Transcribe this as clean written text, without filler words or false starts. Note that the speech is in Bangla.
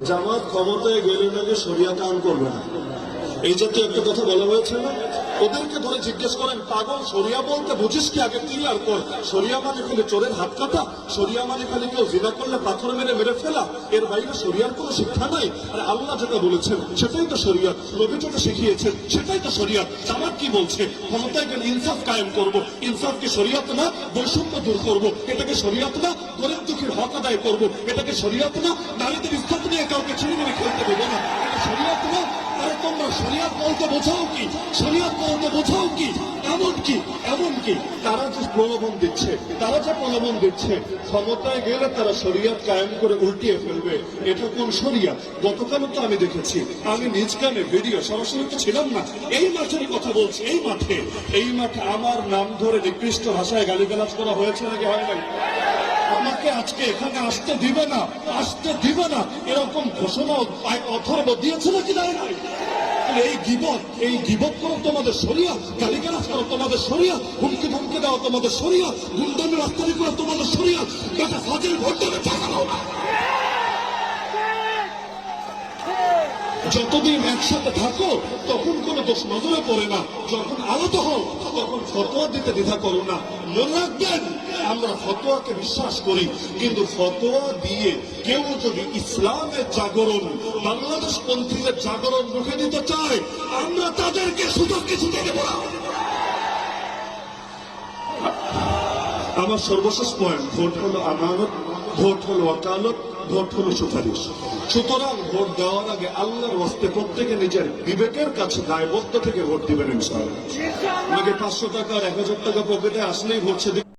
জামাত ক্ষমতায় গেলে নাকি শরিয়া কায়েম করবে না, এই জাতীয় একটা কথা বলা হয়েছে না? ওদেরকে ধরে জিজ্ঞেস করেন, পাগল শরিয়া বলতে বুঝিস কি? আগে ক্লিয়ার কর। শরিয়া মানে খালি চোরের হাত কাটা? শরিয়া মানে খালি কেউ জিনা করলে পাথর মেরে মেরে ফেলা? এর বাইরে শরিয়ার কোনো শিক্ষা নাই? আর আল্লাহ যেটা বলেছেন সেটাই তো শরিয়ত, নবী যেটা শিখিয়েছেন সেটাই তো শরিয়ত। জামাত কি বলছে? ক্ষমতায় গেলে ইনসাফ কায়েম করব। ইনসাফ কি শরিয়ত না? বৈষম্য দূর করব, এটাকে শরিয়ত না? গরিব দুঃখীর হক আদায় করব, এটাকে শরিয়ত না? নারীদের ইজ্জত নিয়ে কাউকে ছিনিয়ে নিয়ে খেলতে দেবো না, এটা শরিয়ত না? আরে তোমরা শরিয়ত বলতে বোঝাও কি? শরিয়ত বলতে বোঝাও কি? এমনকি তারা যে প্রলোভন দিচ্ছে, ক্ষমতায় গেলে তারা শরিয়ত কায়েম করে উল্টিয়ে ফেলবে। এটা কোন শরিয়ত? গতকালও তো আমি দেখেছি, আমি নিজ কানে ভিডিও, সরাসরি তো ছিলাম না, এই মাঠের কথা বলছি। এই মাঠে আমার নাম ধরে নিকৃষ্ট ভাষায় গালিগালাজ করা হয়েছে নাকি হয় নাই? আমাকে আজকে এখানে আসতে দিবে না এরকম ঘোষণা অথর্ব দিয়েছে নাকি দেয় নাই? এই গিবত করো তোমাদের শরিয়া, গালিগালাজ করো তোমাদের শরিয়া, হুমকি ধমকি দেওয়া তোমাদের শরিয়া, গুন্ডামি রাস্তারি করো তোমাদের শরিয়া। বেটা ফাজিল ভোট দেবে, টাকা দাও না। যতদিন একসাথে থাকো তখন কোনো দোষ নজরে পড়ে না, যখন আলাদা হও তখন ফতোয়া দিতে দ্বিধা করো না। মনে রাখবেন, আমরা ফতোয়াকে বিশ্বাস করি, কিন্তু ফতোয়া দিয়ে কেউ যদি ইসলামের জাগরণ, বাংলাদেশ পন্থীদের জাগরণ রুখে দিতে চায়, আমরা তাদেরকে সুযোগ কিছু দেব না। আমার সর্বশেষ পয়েন্ট, ভোট হলো আমানত, ভোট হলো ওয়াকালত, ভোট হলো সুপারিশ। সুতরাং ভোট দেওয়ার আগে আল্লাহর ওয়াস্তে প্রত্যেকে নিজের বিবেকের কাছে দায়বদ্ধ থেকে ভোট দিবেন ইনশাআল্লাহ। আমাকে 500 টাকা আর 1000 টাকা পকেটে আসলেই ভোট